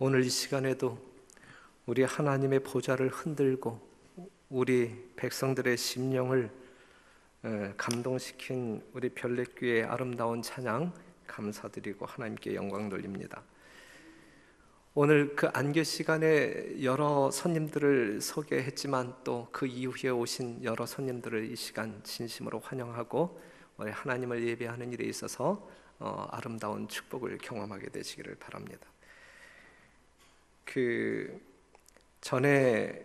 오늘 이 시간에도 우리 하나님의 보좌를 흔들고 우리 백성들의 심령을 감동시킨 우리 별내교회의 아름다운 찬양 감사드리고 하나님께 영광 돌립니다. 오늘 그 안교 시간에 여러 손님들을 소개했지만 또 그 이후에 오신 여러 손님들을 이 시간 진심으로 환영하고 우리 하나님을 예배하는 일에 있어서 아름다운 축복을 경험하게 되시기를 바랍니다. 그 전에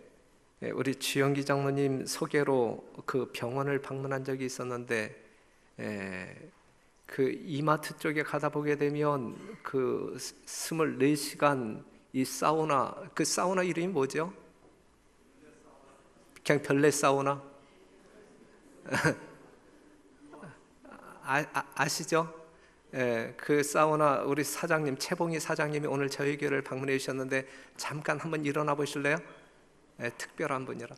우리 주영기 장로님 소개로 그 병원을 방문한 적이 있었는데 그 이마트 쪽에 가다 보게 되면 그 24시간 이 사우나, 그 사우나 이름이 뭐죠? 그냥 별내 사우나? 아시죠? 그 사우나 우리 사장님 최봉희 사장님이 오늘 저희 교회를 방문해 주셨는데 잠깐 한번 일어나 보실래요? 특별한 분이라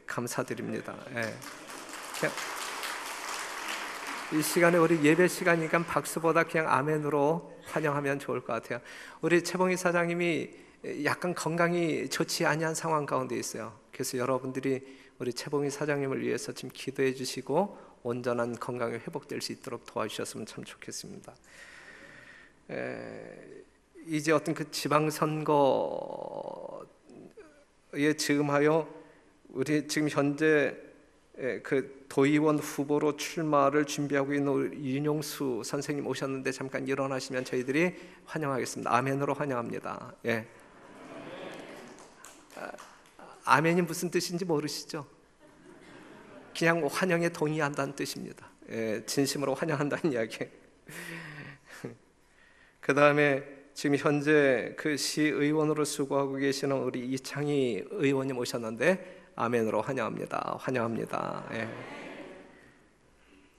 감사드립니다. 이 시간에 우리 예배 시간이니까 박수보다 그냥 아멘으로 환영하면 좋을 것 같아요. 우리 최봉희 사장님이 약간 건강이 좋지 아니한 상황 가운데 있어요. 그래서 여러분들이 우리 최봉희 사장님을 위해서 지금 기도해 주시고 온전한 건강이 회복될 수 있도록 도와주셨으면 참 좋겠습니다. 이제 어떤 그 지방선거에 즈음하여 우리 지금 현재 그 도의원 후보로 출마를 준비하고 있는 우리 윤용수 선생님 오셨는데 잠깐 일어나시면 저희들이 환영하겠습니다. 아멘으로 환영합니다. 아멘이 무슨 뜻인지 모르시죠? 그냥 환영에 동의한다는 뜻입니다. 진심으로 환영한다는 이야기. 그 다음에 지금 현재 그 시의원으로 수고하고 계시는 우리 이창희 의원님 오셨는데 아멘으로 환영합니다. 환영합니다.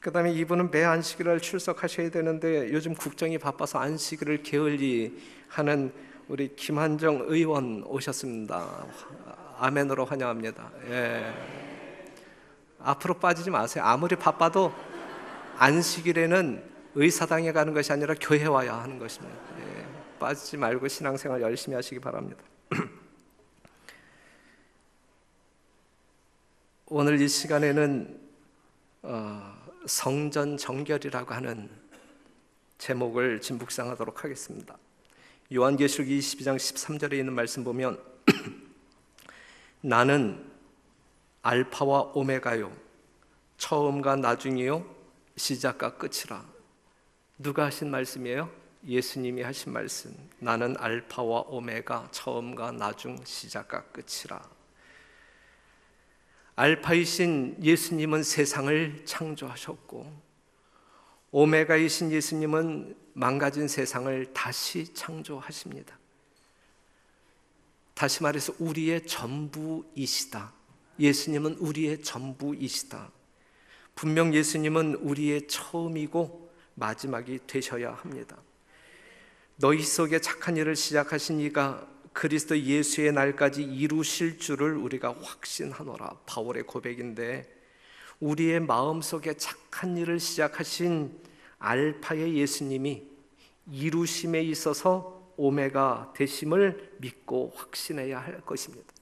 그 다음에 이분은 매 안식일을 출석하셔야 되는데 요즘 국정이 바빠서 안식일을 게을리하는 우리 김한정 의원 오셨습니다. 아멘으로 환영합니다. 앞으로 빠지지 마세요. 아무리 바빠도 안식일에는 의사당에 가는 것이 아니라 교회 와야 하는 것입니다. 빠지지 말고 신앙생활 열심히 하시기 바랍니다. 오늘 이 시간에는 성전 정결이라고 하는 제목을 지금 묵상하도록 하겠습니다. 요한계시록 22장 13절에 있는 말씀 보면 나는 알파와 오메가요 처음과 나중이요 시작과 끝이라. 누가 하신 말씀이에요? 예수님이 하신 말씀. 나는 알파와 오메가 처음과 나중 시작과 끝이라. 알파이신 예수님은 세상을 창조하셨고 오메가이신 예수님은 망가진 세상을 다시 창조하십니다. 다시 말해서 우리의 전부이시다. 예수님은 우리의 전부이시다. 분명 예수님은 우리의 처음이고 마지막이 되셔야 합니다. 너희 속에 착한 일을 시작하신 이가 그리스도 예수의 날까지 이루실 줄을 우리가 확신하노라. 바울의 고백인데 우리의 마음속에 착한 일을 시작하신 알파의 예수님이 이루심에 있어서 오메가 되심을 믿고 확신해야 할 것입니다.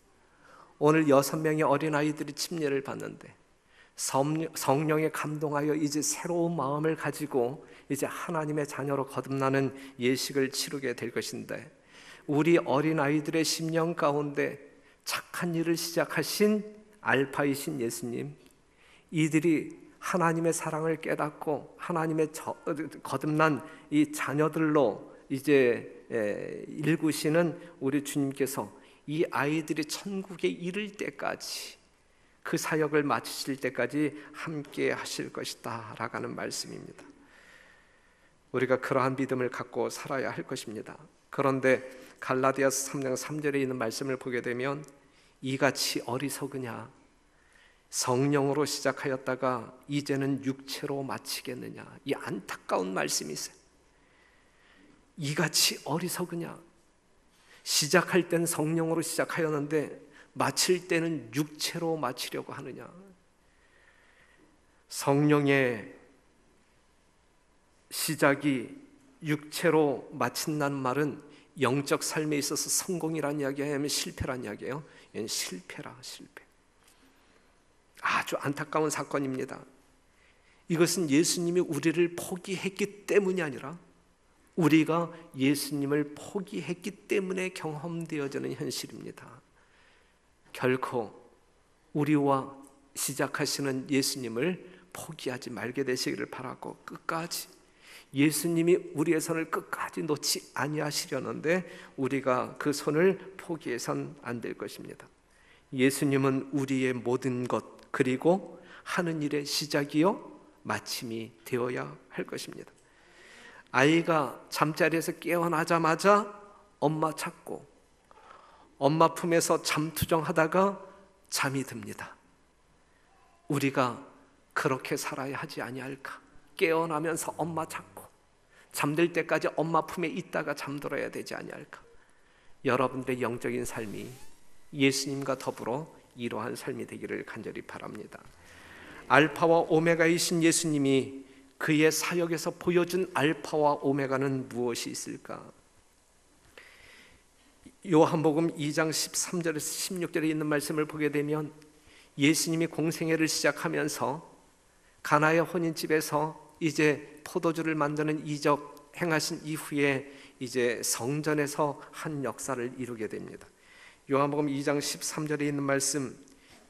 오늘 6명의 어린아이들이 침례를 받는데 성령에 감동하여 이제 새로운 마음을 가지고 이제 하나님의 자녀로 거듭나는 예식을 치르게 될 것인데 우리 어린아이들의 심령 가운데 착한 일을 시작하신 알파이신 예수님, 이들이 하나님의 사랑을 깨닫고 하나님의 거듭난 이 자녀들로 이제 일구시는 우리 주님께서 이 아이들이 천국에 이를 때까지 그 사역을 마치실 때까지 함께 하실 것이다 라고 하는 말씀입니다. 우리가 그러한 믿음을 갖고 살아야 할 것입니다. 그런데 갈라디아서 3장 3절에 있는 말씀을 보게 되면 이같이 어리석으냐, 성령으로 시작하였다가 이제는 육체로 마치겠느냐, 이 안타까운 말씀이 있어요. 이같이 어리석으냐, 시작할 땐 성령으로 시작하였는데 마칠 때는 육체로 마치려고 하느냐. 성령의 시작이 육체로 마친다는 말은 영적 삶에 있어서 성공이란 이야기예요? 아니면 실패란 이야기예요? 얘는 실패라, 실패. 아주 안타까운 사건입니다. 이것은 예수님이 우리를 포기했기 때문이 아니라 우리가 예수님을 포기했기 때문에 경험되어지는 현실입니다. 결코 우리와 시작하시는 예수님을 포기하지 말게 되시기를 바라고, 끝까지 예수님이 우리의 손을 끝까지 놓지 아니하시려는데 우리가 그 손을 포기해선 안 될 것입니다. 예수님은 우리의 모든 것, 그리고 하는 일의 시작이요 마침이 되어야 할 것입니다. 아이가 잠자리에서 깨어나자마자 엄마 찾고 엄마 품에서 잠투정하다가 잠이 듭니다. 우리가 그렇게 살아야 하지 아니할까? 깨어나면서 엄마 찾고 잠들 때까지 엄마 품에 있다가 잠들어야 되지 아니할까? 여러분들의 영적인 삶이 예수님과 더불어 이러한 삶이 되기를 간절히 바랍니다. 알파와 오메가이신 예수님이 그의 사역에서 보여준 알파와 오메가는 무엇이 있을까? 요한복음 2장 13절에서 16절에 있는 말씀을 보게 되면 예수님이 공생애를 시작하면서 가나의 혼인집에서 이제 포도주를 만드는 이적 행하신 이후에 이제 성전에서 한 역사를 이루게 됩니다. 요한복음 2장 13절에 있는 말씀,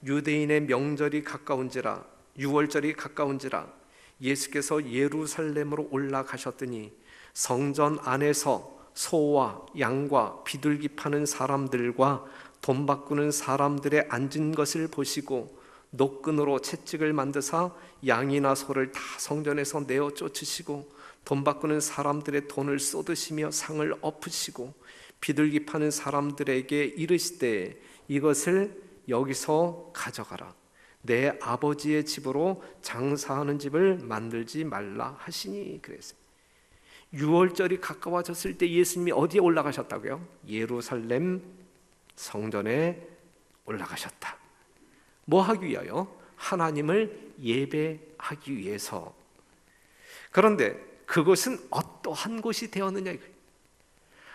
유대인의 명절이 가까운지라, 유월절이 가까운지라 예수께서 예루살렘으로 올라가셨더니 성전 안에서 소와 양과 비둘기 파는 사람들과 돈 바꾸는 사람들의 앉은 것을 보시고 노끈으로 채찍을 만드사 양이나 소를 다 성전에서 내어 쫓으시고 돈 바꾸는 사람들의 돈을 쏟으시며 상을 엎으시고 비둘기 파는 사람들에게 이르시되 이것을 여기서 가져가라. 내 아버지의 집으로 장사하는 집을 만들지 말라 하시니 그랬어요. 유월절이 가까워졌을 때 예수님이 어디에 올라가셨다고요? 예루살렘 성전에 올라가셨다. 뭐 하기 위하여? 하나님을 예배하기 위해서. 그런데 그것은 어떠한 곳이 되었느냐?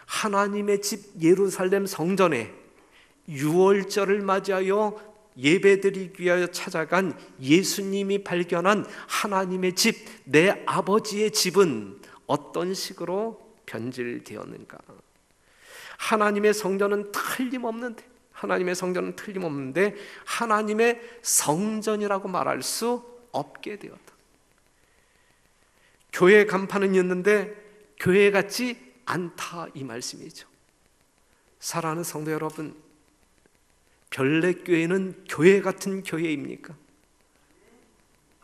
하나님의 집 예루살렘 성전에 유월절을 맞이하여 예배드리기 위하여 찾아간 예수님이 발견한 하나님의 집, 내 아버지의 집은 어떤 식으로 변질되었는가? 하나님의 성전은 틀림없는데 하나님의 성전이라고 말할 수 없게 되었다. 교회 간판은 있는데 교회 같지 않다, 이 말씀이죠. 사랑하는 성도 여러분, 별내교회는 교회 같은 교회입니까?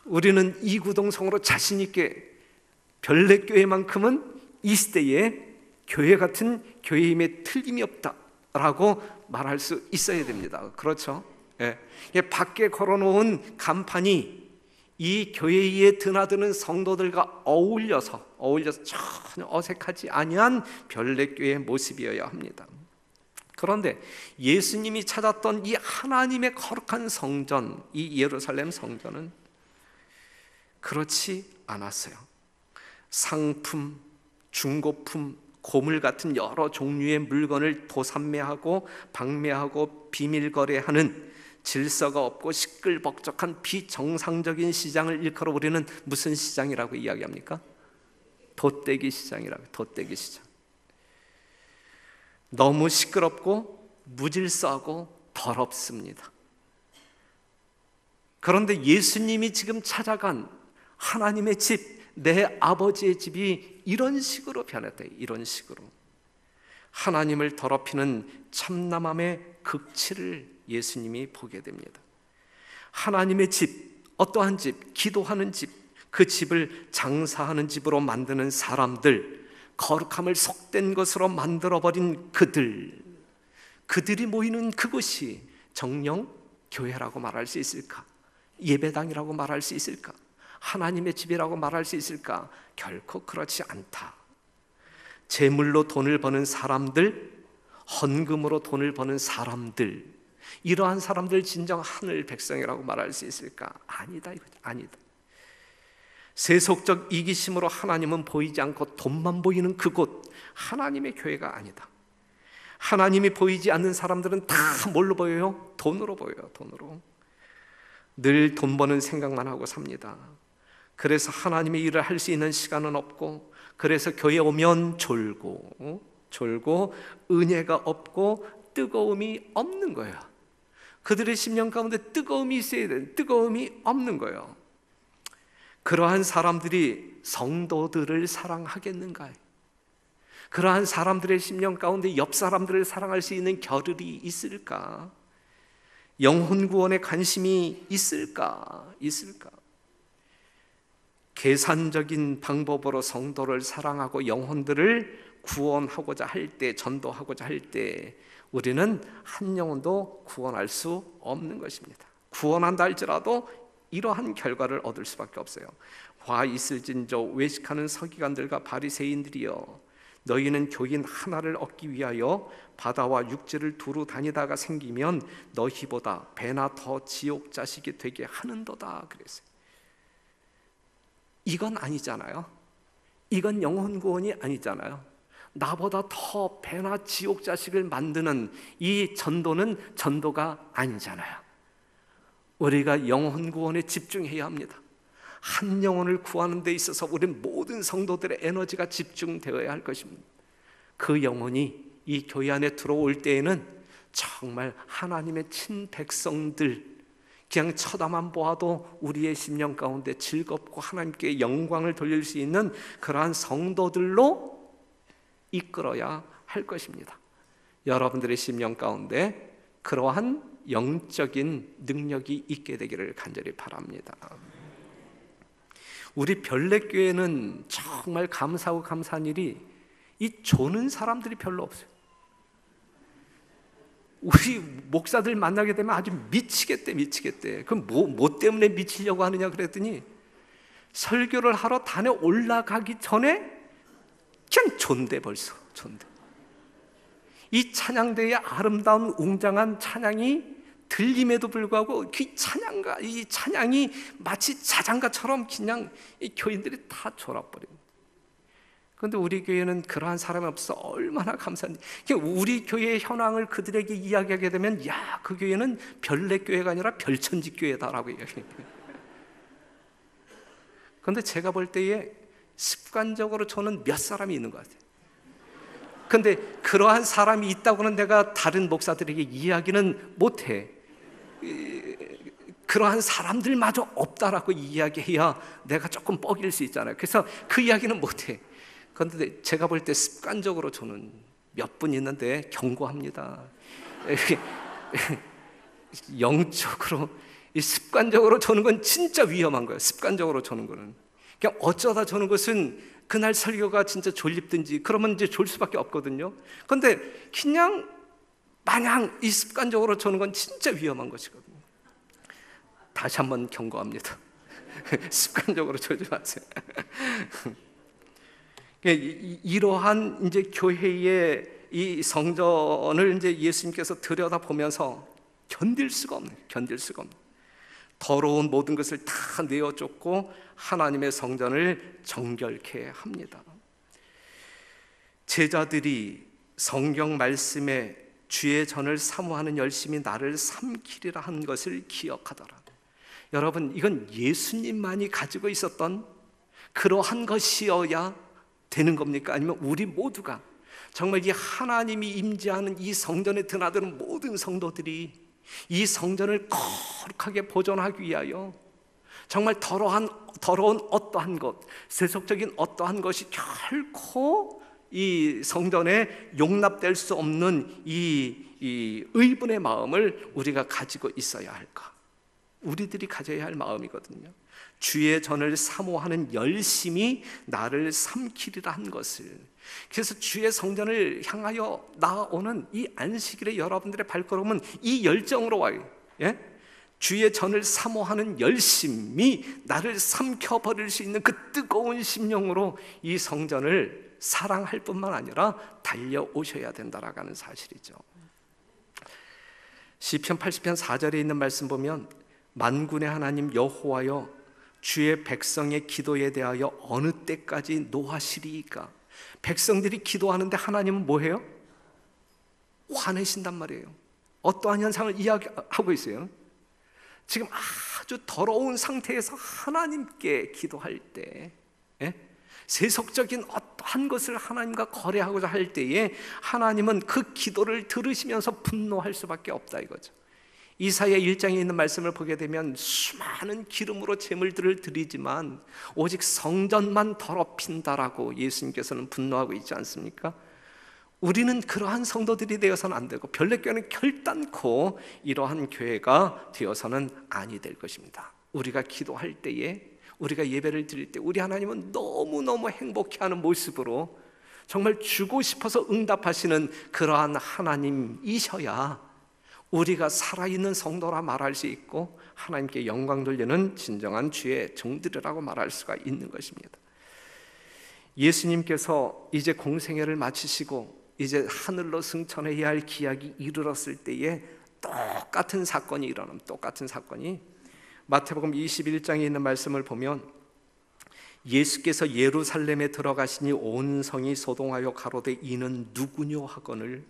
우리는 이구동성으로 자신 있게 별내교회만큼은 이 시대에 교회 같은 교회임에 틀림이 없다라고 말할 수 있어야 됩니다. 그렇죠? 예. 밖에 걸어놓은 간판이 이 교회에 드나드는 성도들과 어울려서 전혀 어색하지 아니한 별내교회의 모습이어야 합니다. 그런데 예수님이 찾았던 이 하나님의 거룩한 성전, 이 예루살렘 성전은 그렇지 않았어요. 상품, 중고품, 고물 같은 여러 종류의 물건을 도산매하고 방매하고 비밀거래하는 질서가 없고 시끌벅적한 비정상적인 시장을 일컬어 우리는 무슨 시장이라고 이야기합니까? 돗대기 시장이라고. 돗대기 시장. 너무 시끄럽고 무질서하고 더럽습니다. 그런데 예수님이 지금 찾아간 하나님의 집, 내 아버지의 집이 이런 식으로 변했다. 이런 식으로 하나님을 더럽히는 참남함의 극치를 예수님이 보게 됩니다. 하나님의 집, 어떠한 집? 기도하는 집, 그 집을 장사하는 집으로 만드는 사람들, 거룩함을 속된 것으로 만들어버린 그들이 모이는 그곳이 정녕 교회라고 말할 수 있을까? 예배당이라고 말할 수 있을까? 하나님의 집이라고 말할 수 있을까? 결코 그렇지 않다. 재물로 돈을 버는 사람들, 헌금으로 돈을 버는 사람들, 이러한 사람들 진정 하늘 백성이라고 말할 수 있을까? 아니다, 이거죠. 아니다. 세속적 이기심으로 하나님은 보이지 않고 돈만 보이는 그곳, 하나님의 교회가 아니다. 하나님이 보이지 않는 사람들은 다 뭘로 보여요? 돈으로 보여요. 돈으로. 늘 돈 버는 생각만 하고 삽니다. 그래서 하나님의 일을 할 수 있는 시간은 없고, 그래서 교회 오면 졸고 은혜가 없고 뜨거움이 없는 거예요. 그들의 심령 가운데 뜨거움이 있어야 돼. 뜨거움이 없는 거예요. 그러한 사람들이 성도들을 사랑하겠는가요? 그러한 사람들의 심령 가운데 옆 사람들을 사랑할 수 있는 겨를이 있을까? 영혼 구원에 관심이 있을까? 계산적인 방법으로 성도를 사랑하고 영혼들을 구원하고자 할 때, 전도하고자 할 때 우리는 한 영혼도 구원할 수 없는 것입니다. 구원한다 할지라도 이러한 결과를 얻을 수밖에 없어요. 화 있을진저 외식하는 서기관들과 바리새인들이여, 너희는 교인 하나를 얻기 위하여 바다와 육지를 두루 다니다가 생기면 너희보다 배나 더 지옥 자식이 되게 하는도다 그랬어요. 이건 아니잖아요. 이건 영혼 구원이 아니잖아요. 나보다 더 배나 지옥 자식을 만드는 이 전도는 전도가 아니잖아요. 우리가 영혼 구원에 집중해야 합니다. 한 영혼을 구하는 데 있어서 우리는 모든 성도들의 에너지가 집중되어야 할 것입니다. 그 영혼이 이 교회 안에 들어올 때에는 정말 하나님의 친백성들, 그냥 쳐다만 보아도 우리의 심령 가운데 즐겁고 하나님께 영광을 돌릴 수 있는 그러한 성도들로 이끌어야 할 것입니다. 여러분들의 심령 가운데 그러한 영적인 능력이 있게 되기를 간절히 바랍니다. 우리 별내교회는 정말 감사하고 감사한 일이 이 조는 사람들이 별로 없어요. 우리 목사들 만나게 되면 아주 미치겠대. 그럼 뭐 때문에 미치려고 하느냐 그랬더니 설교를 하러 단에 올라가기 전에 그냥 존대. 벌써 존대. 이 찬양대의 아름다운 웅장한 찬양이 들림에도 불구하고 그 이 찬양이 마치 자장가처럼 그냥 이 교인들이 다 졸아버립니다. 그런데 우리 교회는 그러한 사람이 없어 얼마나 감사한지. 우리 교회의 현황을 그들에게 이야기하게 되면 야, 그 교회는 별내교회가 아니라 별천지교회다라고 이야기해요. 그런데 제가 볼 때에 습관적으로 저는 몇 사람이 있는 것 같아요. 그런데 그러한 사람이 있다고는 내가 다른 목사들에게 이야기는 못해. 그러한 사람들마저 없다라고 이야기해야 내가 조금 뻐길 수 있잖아요. 그래서 그 이야기는 못해. 그런데 제가 볼 때 습관적으로 저는 몇 분 있는데 경고합니다. 영적으로 습관적으로 저는 건 진짜 위험한 거예요. 습관적으로 저는 거는 그냥 어쩌다 저는 것은 그날 설교가 진짜 졸립든지 그러면 이제 졸 수밖에 없거든요. 그런데 그냥 마냥 이 습관적으로 저는 건 진짜 위험한 것이거든요. 다시 한번 경고합니다. 습관적으로 졸지 마세요. 이러한 이제 교회의 이 성전을 이제 예수님께서 들여다보면서 견딜 수가 없는. 더러운 모든 것을 다 내어쫓고 하나님의 성전을 정결케 합니다. 제자들이 성경 말씀에 주의 전을 사모하는 열심이 나를 삼키리라 한 것을 기억하더라. 여러분, 이건 예수님만이 가지고 있었던 그러한 것이어야 되는 겁니까? 아니면 우리 모두가 정말 이 하나님이 임재하는 이 성전에 드나드는 모든 성도들이 이 성전을 거룩하게 보존하기 위하여 정말 더러운 어떠한 것, 세속적인 어떠한 것이 결코 이 성전에 용납될 수 없는 이 의분의 마음을 우리가 가지고 있어야 할까? 우리들이 가져야 할 마음이거든요. 주의 전을 사모하는 열심이 나를 삼키리라 한 것을. 그래서 주의 성전을 향하여 나아오는 이 안식일에 여러분들의 발걸음은 이 열정으로 와요. 예? 주의 전을 사모하는 열심이 나를 삼켜버릴 수 있는 그 뜨거운 심령으로 이 성전을 사랑할 뿐만 아니라 달려오셔야 된다라는 사실이죠. 시편 80편 4절에 있는 말씀 보면 만군의 하나님 여호와여, 주의 백성의 기도에 대하여 어느 때까지 노하시리이까? 백성들이 기도하는데 하나님은 뭐해요? 화내신단 말이에요. 어떠한 현상을 이야기하고 있어요? 지금 아주 더러운 상태에서 하나님께 기도할 때, 세속적인 어떠한 것을 하나님과 거래하고자 할 때에 하나님은 그 기도를 들으시면서 분노할 수밖에 없다 이거죠. 이사야 1장에 있는 말씀을 보게 되면 수많은 기름으로 제물들을 드리지만 오직 성전만 더럽힌다라고 예수님께서는 분노하고 있지 않습니까? 우리는 그러한 성도들이 되어서는 안 되고 별내교회는 결단코 이러한 교회가 되어서는 아니 될 것입니다. 우리가 기도할 때에, 우리가 예배를 드릴 때 우리 하나님은 너무너무 행복해하는 모습으로 정말 주고 싶어서 응답하시는 그러한 하나님이셔야 우리가 살아있는 성도라 말할 수 있고 하나님께 영광 돌리는 진정한 주의 종들이라고 말할 수가 있는 것입니다. 예수님께서 이제 공생애를 마치시고 이제 하늘로 승천해야 할 기약이 이르렀을 때에 똑같은 사건이 일어납니다. 똑같은 사건이 마태복음 21장에 있는 말씀을 보면 예수께서 예루살렘에 들어가시니 온 성이 소동하여 가로되 이는 누구뇨 하거늘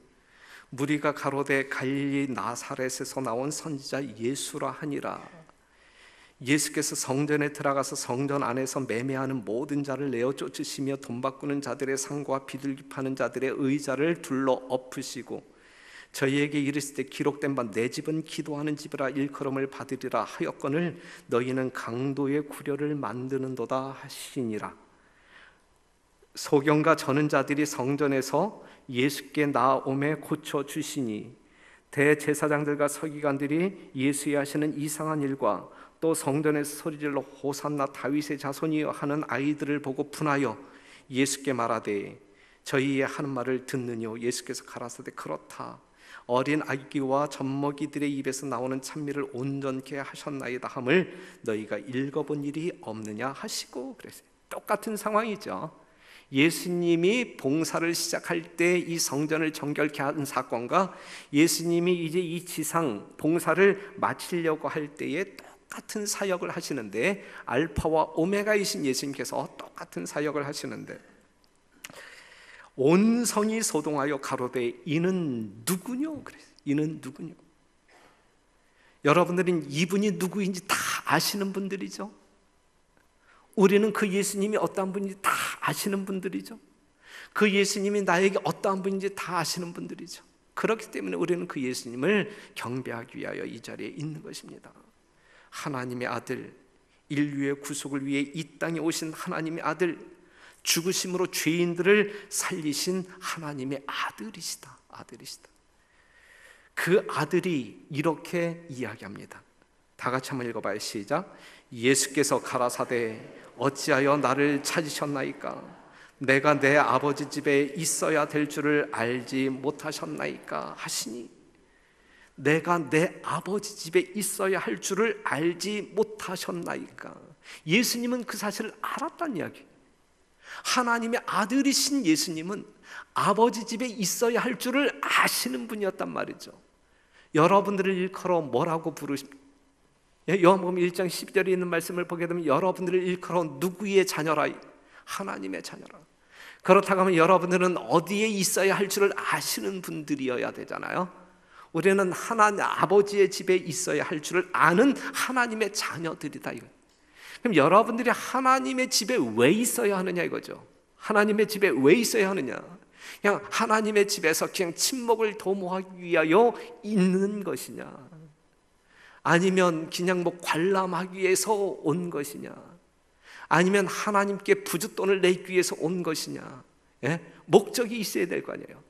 무리가 가로되 갈릴리 나사렛에서 나온 선지자 예수라 하니라. 예수께서 성전에 들어가서 성전 안에서 매매하는 모든 자를 내어 쫓으시며 돈 바꾸는 자들의 상과 비둘기 파는 자들의 의자를 둘러 엎으시고 저희에게 이르실 때 기록된 바 내 집은 기도하는 집이라 일컬음을 받으리라 하였거늘 너희는 강도의 구려를 만드는도다 하시니라. 소경과 저는 자들이 성전에서 예수께 나옴에 고쳐주시니 대제사장들과 서기관들이 예수의 하시는 이상한 일과 또 성전에서 소리질러 호산나 다윗의 자손이여 하는 아이들을 보고 분하여 예수께 말하되 저희의 하는 말을 듣느뇨. 예수께서 가라사대 그렇다. 어린 아기와 젖먹이들의 입에서 나오는 찬미를 온전케 하셨나이다 함을 너희가 읽어본 일이 없느냐 하시고 그랬어요. 똑같은 상황이죠. 예수님이 봉사를 시작할 때 이 성전을 정결케 한 사건과 예수님이 이제 이 지상 봉사를 마치려고 할 때에 똑같은 사역을 하시는데 알파와 오메가이신 예수님께서 똑같은 사역을 하시는데 온 성이 소동하여 가로되 이는 누구뇨? 그랬어요. 이는 누구뇨? 여러분들은 이분이 누구인지 다 아시는 분들이죠. 우리는 그 예수님이 어떠한 분인지 다 아시는 분들이죠. 그 예수님이 나에게 어떠한 분인지 다 아시는 분들이죠. 그렇기 때문에 우리는 그 예수님을 경배하기 위하여 이 자리에 있는 것입니다. 하나님의 아들, 인류의 구속을 위해 이 땅에 오신 하나님의 아들, 죽으심으로 죄인들을 살리신 하나님의 아들이시다. 그 아들이 이렇게 이야기합니다. 다 같이 한번 읽어봐요. 시작. 예수께서 가라사대 어찌하여 나를 찾으셨나이까? 내가 내 아버지 집에 있어야 될 줄을 알지 못하셨나이까 하시니, 내가 내 아버지 집에 있어야 할 줄을 알지 못하셨나이까? 예수님은 그 사실을 알았다는 이야기. 하나님의 아들이신 예수님은 아버지 집에 있어야 할 줄을 아시는 분이었단 말이죠. 여러분들을 일컬어 뭐라고 부르십니까? 요한복음 1장 12절에 있는 말씀을 보게 되면 여러분들을 일컬어 누구의 자녀라? 하나님의 자녀라. 그렇다고 하면 여러분들은 어디에 있어야 할 줄을 아시는 분들이어야 되잖아요. 우리는 하나님 아버지의 집에 있어야 할 줄을 아는 하나님의 자녀들이다 이거. 그럼 여러분들이 하나님의 집에 왜 있어야 하느냐 이거죠. 하나님의 집에 왜 있어야 하느냐? 그냥 하나님의 집에서 그냥 친목을 도모하기 위하여 있는 것이냐? 아니면 그냥 뭐 관람하기 위해서 온 것이냐? 아니면 하나님께 부쉈돈을 내기 위해서 온 것이냐? 목적이 있어야 될 거 아니에요.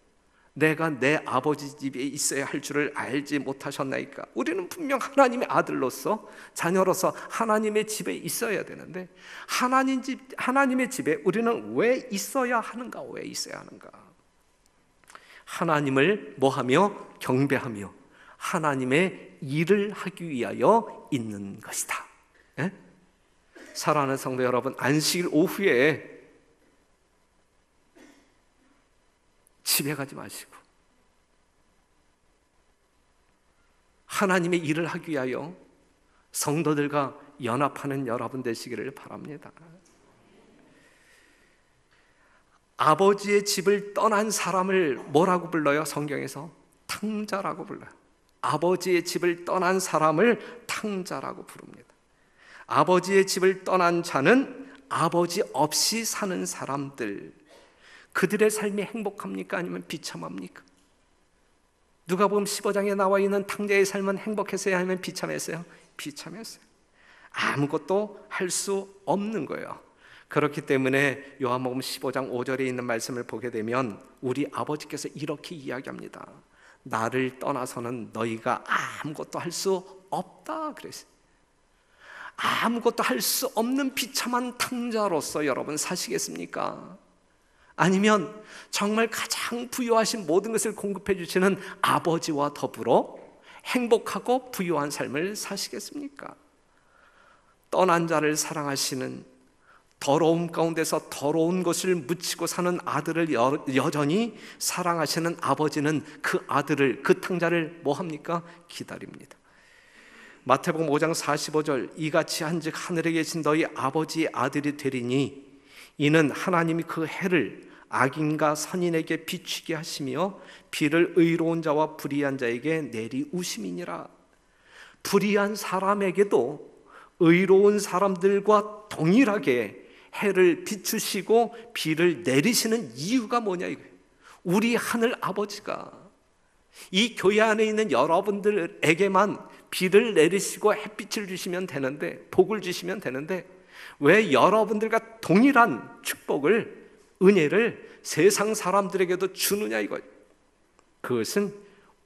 내가 내 아버지 집에 있어야 할 줄을 알지 못하셨나이까? 우리는 분명 하나님의 아들로서 자녀로서 하나님의 집에 있어야 되는데 하나님의 집에 우리는 왜 있어야 하는가? 왜 있어야 하는가? 하나님을 뭐하며? 경배하며 하나님의 일을 하기 위하여 있는 것이다. 사랑하는 성도 여러분, 안식일 오후에 집에 가지 마시고 하나님의 일을 하기 위하여 성도들과 연합하는 여러분 되시기를 바랍니다. 아버지의 집을 떠난 사람을 뭐라고 불러요? 성경에서 탕자라고 불러요. 아버지의 집을 떠난 사람을 탕자라고 부릅니다. 아버지의 집을 떠난 자는 아버지 없이 사는 사람들, 그들의 삶이 행복합니까? 아니면 비참합니까? 누가복음 15장에 나와 있는 탕자의 삶은 행복했어요? 아니면 비참했어요? 비참했어요. 아무것도 할 수 없는 거예요. 그렇기 때문에 요한복음 15장 5절에 있는 말씀을 보게 되면 우리 아버지께서 이렇게 이야기합니다. 나를 떠나서는 너희가 아무것도 할 수 없다 그랬어요. 아무것도 할 수 없는 비참한 탕자로서 여러분 사시겠습니까? 아니면 정말 가장 부유하신 모든 것을 공급해 주시는 아버지와 더불어 행복하고 부유한 삶을 사시겠습니까? 떠난 자를 사랑하시는, 더러움 가운데서 더러운 것을 묻히고 사는 아들을 여전히 사랑하시는 아버지는 그 아들을, 그 탕자를 뭐 합니까? 기다립니다. 마태복음 5장 45절, 이같이 한즉 하늘에 계신 너희 아버지의 아들이 되리니 이는 하나님이 그 해를 악인과 선인에게 비추게 하시며 비를 의로운 자와 불의한 자에게 내리우심이니라. 불의한 사람에게도 의로운 사람들과 동일하게 해를 비추시고 비를 내리시는 이유가 뭐냐 이거예요. 우리 하늘 아버지가 이 교회 안에 있는 여러분들에게만 비를 내리시고 햇빛을 주시면 되는데, 복을 주시면 되는데, 왜 여러분들과 동일한 축복을, 은혜를 세상 사람들에게도 주느냐 이거예요. 그것은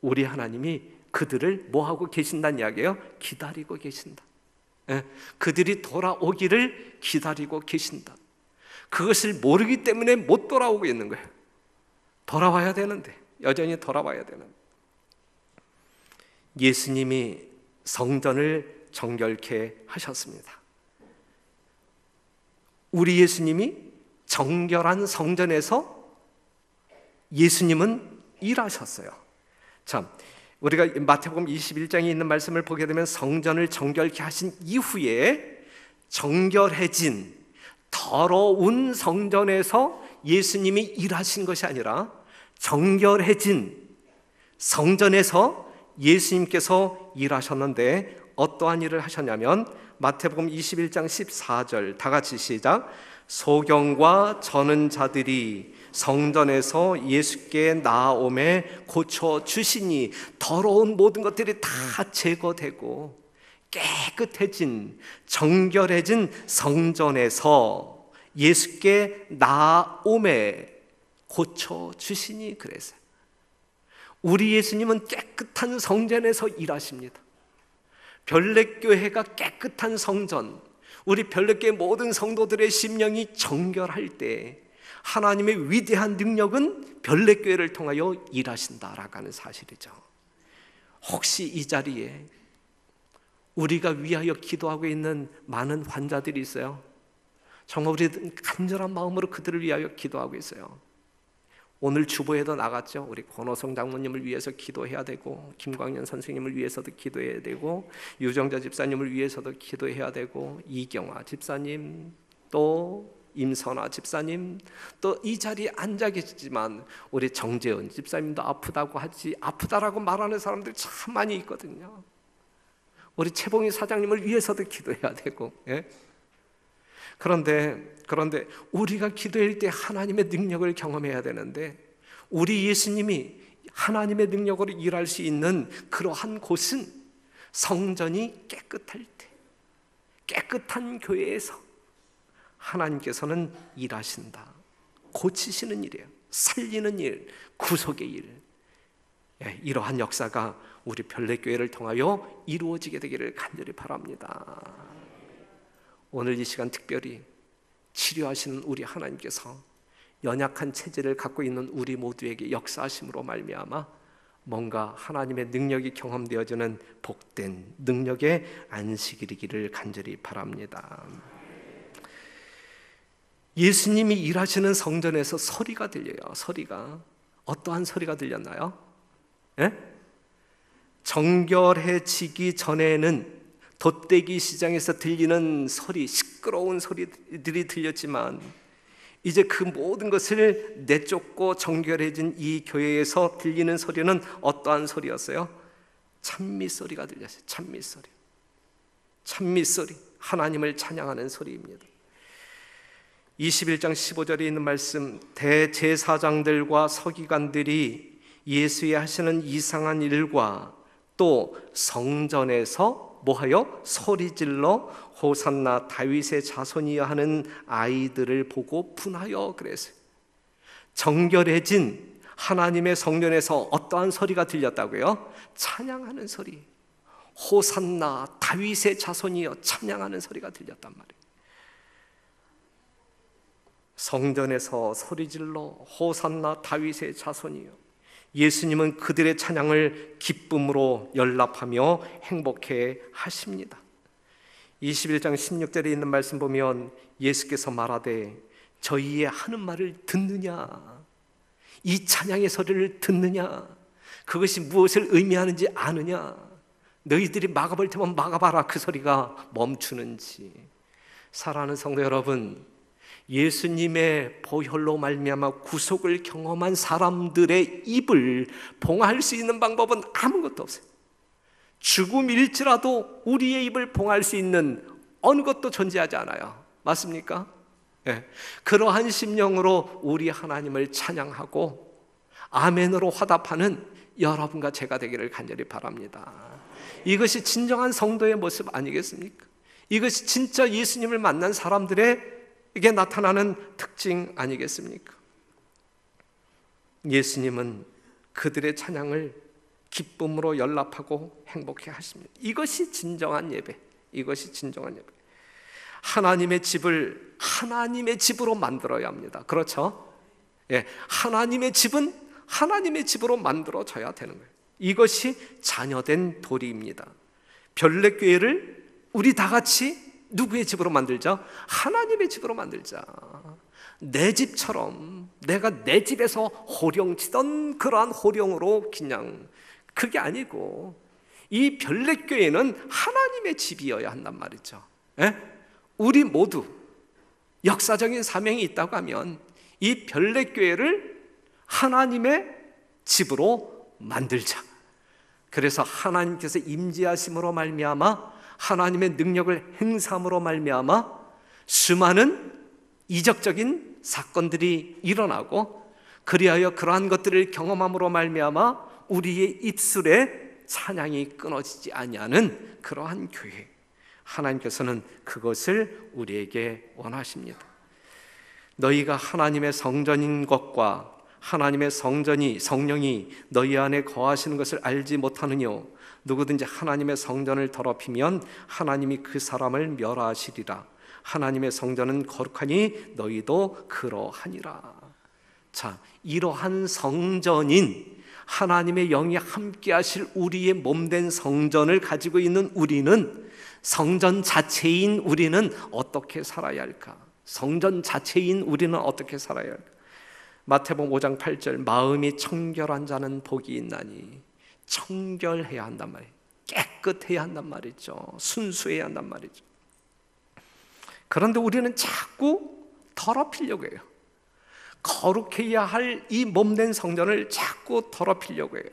우리 하나님이 그들을 뭐하고 계신다는 이야기예요? 기다리고 계신다. 그들이 돌아오기를 기다리고 계신다. 그것을 모르기 때문에 못 돌아오고 있는 거예요. 돌아와야 되는데, 여전히 돌아와야 되는. 예수님이 성전을 정결케 하셨습니다. 우리 예수님이 정결한 성전에서 예수님은 일하셨어요. 참, 우리가 마태복음 21장에 있는 말씀을 보게 되면 성전을 정결케 하신 이후에 정결해진 더러운 성전에서 예수님이 일하신 것이 아니라 정결해진 성전에서 예수님께서 일하셨는데 어떠한 일을 하셨냐면 마태복음 21장 14절 다 같이 시작. 소경과 저는 자들이 성전에서 예수께 나아오매 고쳐주시니 더러운 모든 것들이 다 제거되고 깨끗해진 정결해진 성전에서 예수께 나아오매 고쳐주시니 그랬어요. 우리 예수님은 깨끗한 성전에서 일하십니다. 별내교회가 깨끗한 성전, 우리 별내교회 모든 성도들의 심령이 정결할 때 하나님의 위대한 능력은 별내교회를 통하여 일하신다라고 하는 사실이죠. 혹시 이 자리에 우리가 위하여 기도하고 있는 많은 환자들이 있어요. 정말 우리 간절한 마음으로 그들을 위하여 기도하고 있어요. 오늘 주보에도 나갔죠. 우리 권호성 장모님을 위해서 기도해야 되고, 김광년 선생님을 위해서도 기도해야 되고, 유정자 집사님을 위해서도 기도해야 되고, 이경화 집사님, 또 임선아 집사님, 또 이 자리에 앉아 계시지만 우리 정재은 집사님도 아프다고 하지, 아프다라고 말하는 사람들 참 많이 있거든요. 우리 최봉희 사장님을 위해서도 기도해야 되고, 예? 그런데 우리가 기도할 때 하나님의 능력을 경험해야 되는데, 우리 예수님이 하나님의 능력으로 일할 수 있는 그러한 곳은 성전이 깨끗할 때, 깨끗한 교회에서 하나님께서는 일하신다. 고치시는 일이에요. 살리는 일, 구속의 일. 이러한 역사가 우리 별내교회를 통하여 이루어지게 되기를 간절히 바랍니다. 오늘 이 시간 특별히 치료하시는 우리 하나님께서 연약한 체질을 갖고 있는 우리 모두에게 역사하심으로 말미암아 뭔가 하나님의 능력이 경험되어지는 복된 능력의 안식일이기를 간절히 바랍니다. 예수님이 일하시는 성전에서 소리가 들려요. 소리가 어떠한 소리가 들렸나요? 예? 정결해지기 전에는 돛대기 시장에서 들리는 소리, 시끄러운 소리들이 들렸지만 이제 그 모든 것을 내쫓고 정결해진 이 교회에서 들리는 소리는 어떠한 소리였어요? 찬미소리가 들렸어요. 찬미소리. 찬미소리. 하나님을 찬양하는 소리입니다. 21장 15절에 있는 말씀, 대제사장들과 서기관들이 예수의 하시는 이상한 일과 또 성전에서 뭐하여 소리질러 호산나 다윗의 자손이여 하는 아이들을 보고 분하여 그랬어요. 정결해진 하나님의 성전에서 어떠한 소리가 들렸다고요? 찬양하는 소리. 호산나 다윗의 자손이여 찬양하는 소리가 들렸단 말이에요. 성전에서 소리질러 호산나 다윗의 자손이여. 예수님은 그들의 찬양을 기쁨으로 연락하며 행복해 하십니다. 21장 16절에 있는 말씀 보면 예수께서 말하되 저희의 하는 말을 듣느냐, 이 찬양의 소리를 듣느냐, 그것이 무엇을 의미하는지 아느냐, 너희들이 막아볼 테면 막아봐라, 그 소리가 멈추는지. 사랑하는 성도 여러분, 예수님의 보혈로 말미암아 구속을 경험한 사람들의 입을 봉할 수 있는 방법은 아무것도 없어요. 죽음일지라도 우리의 입을 봉할 수 있는 어느 것도 존재하지 않아요. 맞습니까? 네. 그러한 심령으로 우리 하나님을 찬양하고 아멘으로 화답하는 여러분과 제가 되기를 간절히 바랍니다. 이것이 진정한 성도의 모습 아니겠습니까? 이것이 진짜 예수님을 만난 사람들의 이게 나타나는 특징 아니겠습니까? 예수님은 그들의 찬양을 기쁨으로 연락하고 행복해 하십니다. 이것이 진정한 예배, 이것이 진정한 예배. 하나님의 집을 하나님의 집으로 만들어야 합니다. 그렇죠? 예, 하나님의 집은 하나님의 집으로 만들어져야 되는 거예요. 이것이 자녀된 도리입니다. 별내교회를 우리 다 같이 누구의 집으로 만들자? 하나님의 집으로 만들자. 내 집처럼 내가 내 집에서 호령치던 그러한 호령으로 그냥, 그게 아니고 이 별내교회는 하나님의 집이어야 한단 말이죠. 예? 우리 모두 역사적인 사명이 있다고 하면 이 별내교회를 하나님의 집으로 만들자. 그래서 하나님께서 임재하심으로 말미암아 하나님의 능력을 행사함으로 말미암아 수많은 이적적인 사건들이 일어나고, 그리하여 그러한 것들을 경험함으로 말미암아 우리의 입술에 찬양이 끊어지지 아니하는 그러한 교회, 하나님께서는 그것을 우리에게 원하십니다. 너희가 하나님의 성전인 것과 하나님의 성령이 너희 안에 거하시는 것을 알지 못하느뇨. 누구든지 하나님의 성전을 더럽히면 하나님이 그 사람을 멸하시리라. 하나님의 성전은 거룩하니 너희도 그러하니라. 자, 이러한 성전인 하나님의 영이 함께 하실 우리의 몸된 성전을 가지고 있는 우리는, 성전 자체인 우리는 어떻게 살아야 할까? 성전 자체인 우리는 어떻게 살아야 할까? 마태복음 5장 8절, 마음이 청결한 자는 복이 있나니. 청결해야 한단 말이에요. 깨끗해야 한단 말이죠. 순수해야 한단 말이죠. 그런데 우리는 자꾸 더럽히려고 해요. 거룩해야 할 이 몸된 성전을 자꾸 더럽히려고 해요.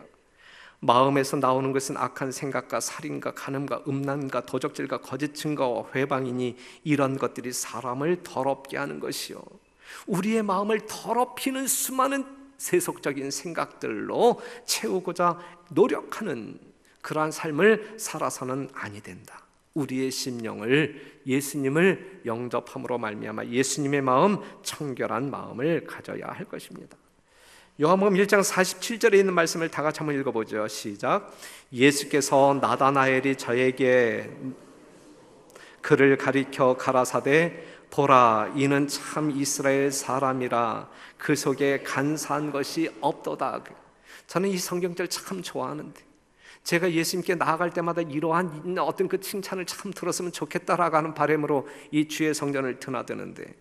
마음에서 나오는 것은 악한 생각과 살인과 간음과 음란과 도적질과 거짓 증거와 회방이니 이런 것들이 사람을 더럽게 하는 것이요. 우리의 마음을 더럽히는 수많은 세속적인 생각들로 채우고자 노력하는 그러한 삶을 살아서는 아니 된다. 우리의 심령을 예수님을 영접함으로 말미암아 예수님의 마음, 청결한 마음을 가져야 할 것입니다. 요한복음 1장 47절에 있는 말씀을 다 같이 한번 읽어보죠. 시작. 예수께서 나다나엘이 저에게 그를 가리켜 가라사대 보라, 이는 참 이스라엘 사람이라 그 속에 간사한 것이 없도다. 저는 이 성경절 참 좋아하는데, 제가 예수님께 나아갈 때마다 이러한 어떤 그 칭찬을 참 들었으면 좋겠다라고 하는 바람으로 이 주의 성전을 드나드는데,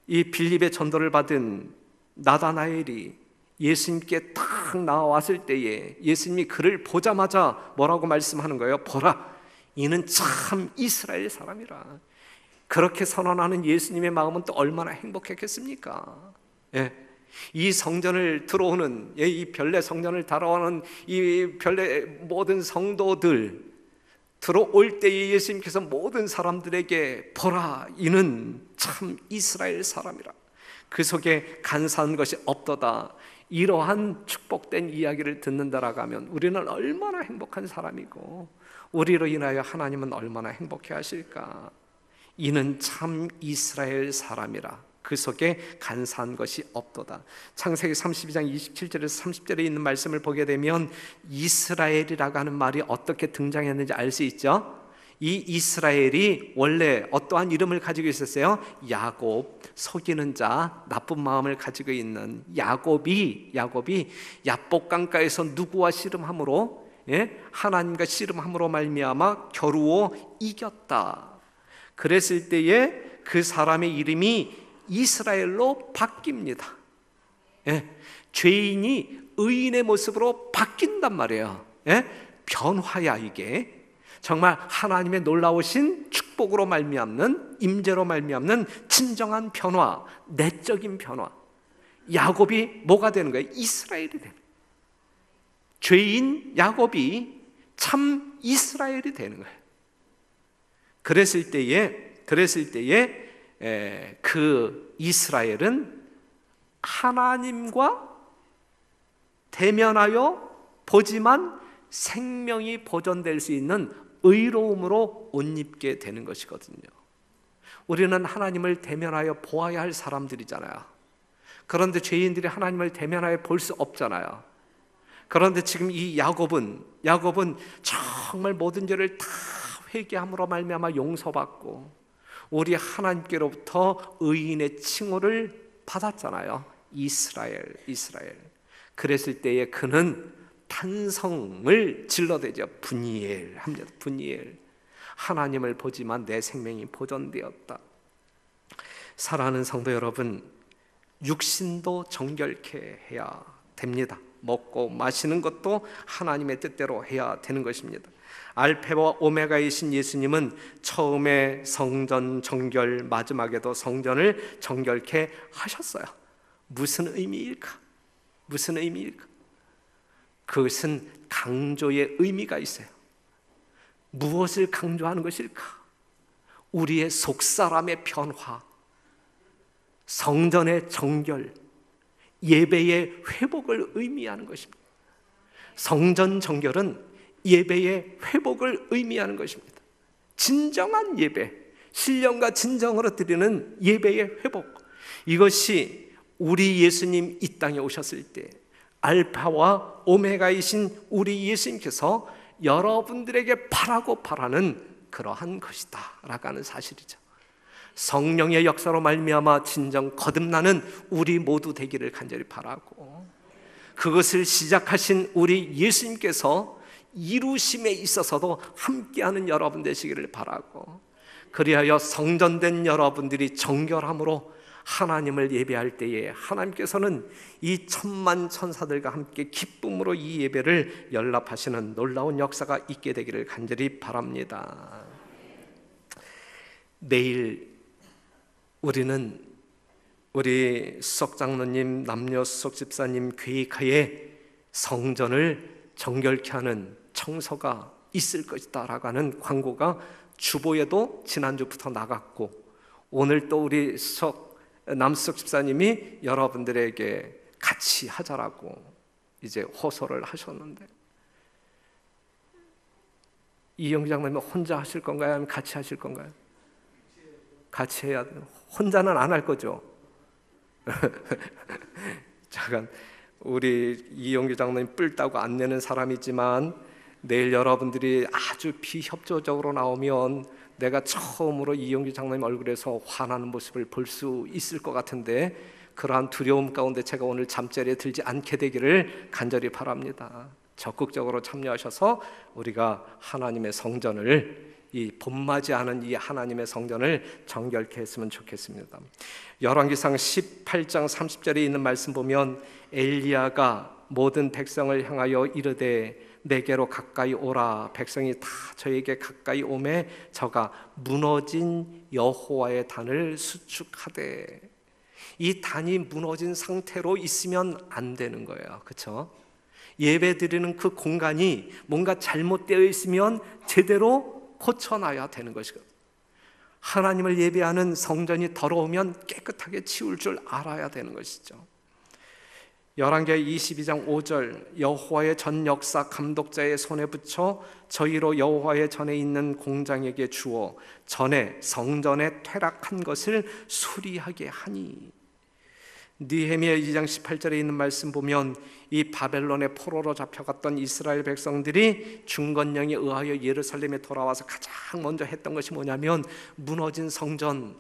이 빌립의 전도를 받은 나다나엘이 예수님께 딱 나왔을 때에 예수님이 그를 보자마자 뭐라고 말씀하는 거예요? 보라, 이는 참 이스라엘 사람이라. 그렇게 선언하는 예수님의 마음은 또 얼마나 행복했겠습니까? 예. 이 성전을 들어오는, 이 별내 성전을 달아오는 이 별내 모든 성도들 들어올 때에 예수님께서 모든 사람들에게 보라, 이는 참 이스라엘 사람이라, 그 속에 간사한 것이 없도다, 이러한 축복된 이야기를 듣는다라고 하면 우리는 얼마나 행복한 사람이고 우리로 인하여 하나님은 얼마나 행복해 하실까. 이는 참 이스라엘 사람이라, 그 속에 간사한 것이 없도다. 창세기 32장 27절에서 30절에 있는 말씀을 보게 되면 이스라엘이라고 하는 말이 어떻게 등장했는지 알 수 있죠? 이 이스라엘이 원래 어떠한 이름을 가지고 있었어요? 야곱, 속이는 자, 나쁜 마음을 가지고 있는 야곱이 야복강가에서 누구와 씨름함으로, 하나님과 씨름함으로 말미암아 겨루어 이겼다. 그랬을 때에 그 사람의 이름이 이스라엘로 바뀝니다. 죄인이 의인의 모습으로 바뀐단 말이에요. 변화야 이게. 정말 하나님의 놀라우신 축복으로 말미암는, 임재로 말미암는 진정한 변화, 내적인 변화. 야곱이 뭐가 되는 거예요? 이스라엘이 되는 거예요. 죄인 야곱이 참 이스라엘이 되는 거예요. 그랬을 때에 그 이스라엘은 하나님과 대면하여 보지만 생명이 보존될 수 있는 의로움으로 옷 입게 되는 것이거든요. 우리는 하나님을 대면하여 보아야 할 사람들이잖아요. 그런데 죄인들이 하나님을 대면하여 볼 수 없잖아요. 그런데 지금 이 야곱은 정말 모든 죄를 다 회개함으로 말미암아 용서받고 우리 하나님께로부터 의인의 칭호를 받았잖아요. 이스라엘. 그랬을 때에 그는 탄성을 질러대죠. 분이엘 합니다. 분이엘. 하나님을 보지만 내 생명이 보존되었다. 사랑하는 성도 여러분, 육신도 정결케 해야 됩니다. 먹고 마시는 것도 하나님의 뜻대로 해야 되는 것입니다. 알파와 오메가이신 예수님은 처음에 성전 정결, 마지막에도 성전을 정결케 하셨어요. 무슨 의미일까? 그것은 강조의 의미가 있어요. 무엇을 강조하는 것일까? 우리의 속사람의 변화, 성전의 정결, 예배의 회복을 의미하는 것입니다. 성전 정결은 예배의 회복을 의미하는 것입니다. 진정한 예배, 신령과 진정으로 드리는 예배의 회복, 이것이 우리 예수님 이 땅에 오셨을 때 알파와 오메가이신 우리 예수님께서 여러분들에게 바라는 그러한 것이다 라고 하는 사실이죠. 성령의 역사로 말미암아 진정 거듭나는 우리 모두 되기를 간절히 바라고, 그것을 시작하신 우리 예수님께서 이루심에 있어서도 함께하는 여러분 되시기를 바라고, 그리하여 성전된 여러분들이 정결함으로 하나님을 예배할 때에 하나님께서는 이 천만 천사들과 함께 기쁨으로 이 예배를 연락하시는 놀라운 역사가 있게 되기를 간절히 바랍니다. 내일 우리는 우리 수석장로님, 남녀 수석 집사님 계획하에 성전을 정결케 하는 청소가 있을 것이다 라고 하는 광고가 주보에도 지난주부터 나갔고, 오늘 또 우리 남수석 집사님이 여러분들에게 같이 하자라고 이제 호소를 하셨는데, 이영기 장로님 혼자 하실 건가요? 아니면 같이 하실 건가요? 같이 해야 돼요. 혼자는 안 할 거죠. 잠깐, 우리 이영기 장로님 뿔 따고 안 내는 사람이지만 내일 여러분들이 아주 비협조적으로 나오면 내가 처음으로 이영기 장로님 얼굴에서 화나는 모습을 볼 수 있을 것 같은데, 그러한 두려움 가운데 제가 오늘 잠자리에 들지 않게 되기를 간절히 바랍니다. 적극적으로 참여하셔서 우리가 하나님의 성전을, 이 봄맞이 않은 이 하나님의 성전을 정결케 했으면 좋겠습니다. 열왕기상 18장 30절에 있는 말씀 보면 엘리야가 모든 백성을 향하여 이르되 내게로 가까이 오라. 백성이 다 저에게 가까이 오매 저가 무너진 여호와의 단을 수축하되. 이 단이 무너진 상태로 있으면 안 되는 거예요. 그렇죠? 예배 드리는 그 공간이 뭔가 잘못되어 있으면 제대로 고쳐놔야 되는 것이거든요. 하나님을 예배하는 성전이 더러우면 깨끗하게 치울 줄 알아야 되는 것이죠. 열왕기하 22장 5절 여호와의 전 역사 감독자의 손에 붙여 저희로 여호와의 전에 있는 공장에게 주어 전에 성전에 퇴락한 것을 수리하게 하니. 느헤미야 2장 18절에 있는 말씀 보면 이 바벨론의 포로로 잡혀갔던 이스라엘 백성들이 중건령에 의하여 예루살렘에 돌아와서 가장 먼저 했던 것이 뭐냐면 무너진 성전,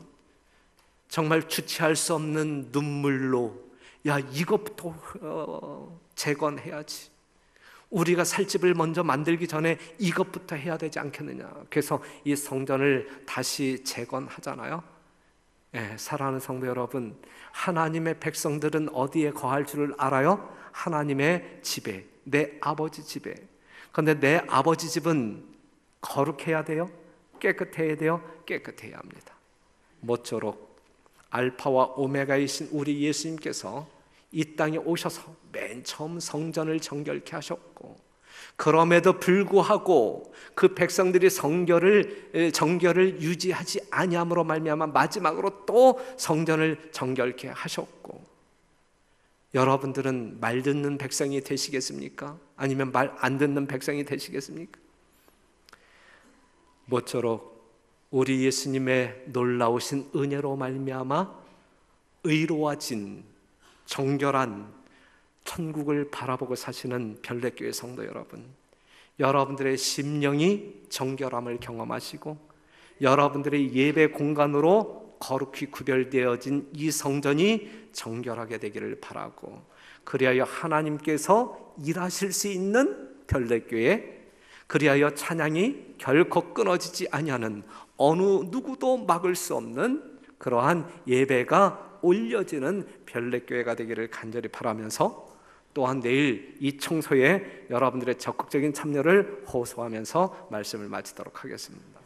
정말 주체할 수 없는 눈물로 야 이것부터 재건해야지, 우리가 살 집을 먼저 만들기 전에 이것부터 해야 되지 않겠느냐. 그래서 이 성전을 다시 재건하잖아요. 사랑하는 성도 여러분, 하나님의 백성들은 어디에 거할 줄을 알아요? 하나님의 집에, 내 아버지 집에. 그런데 내 아버지 집은 거룩해야 돼요? 깨끗해야 돼요? 깨끗해야 합니다. 모쪼록 알파와 오메가이신 우리 예수님께서 이 땅에 오셔서 맨 처음 성전을 정결케 하셨고, 그럼에도 불구하고 그 백성들이 정결을 유지하지 아니함으로 말미암아 마지막으로 또 성전을 정결케 하셨고, 여러분들은 말 듣는 백성이 되시겠습니까? 아니면 말 안 듣는 백성이 되시겠습니까? 모쪼록 우리 예수님의 놀라우신 은혜로 말미암아 의로워진 정결한 천국을 바라보고 사시는 별내교회 성도 여러분, 여러분들의 심령이 정결함을 경험하시고 여러분들의 예배 공간으로 거룩히 구별되어진 이 성전이 정결하게 되기를 바라고, 그리하여 하나님께서 일하실 수 있는 별내교회, 그리하여 찬양이 결코 끊어지지 아니하는 어느 누구도 막을 수 없는 그러한 예배가 올려지는 별내교회가 되기를 간절히 바라면서, 또한 내일 이 청소에 여러분들의 적극적인 참여를 호소하면서 말씀을 마치도록 하겠습니다.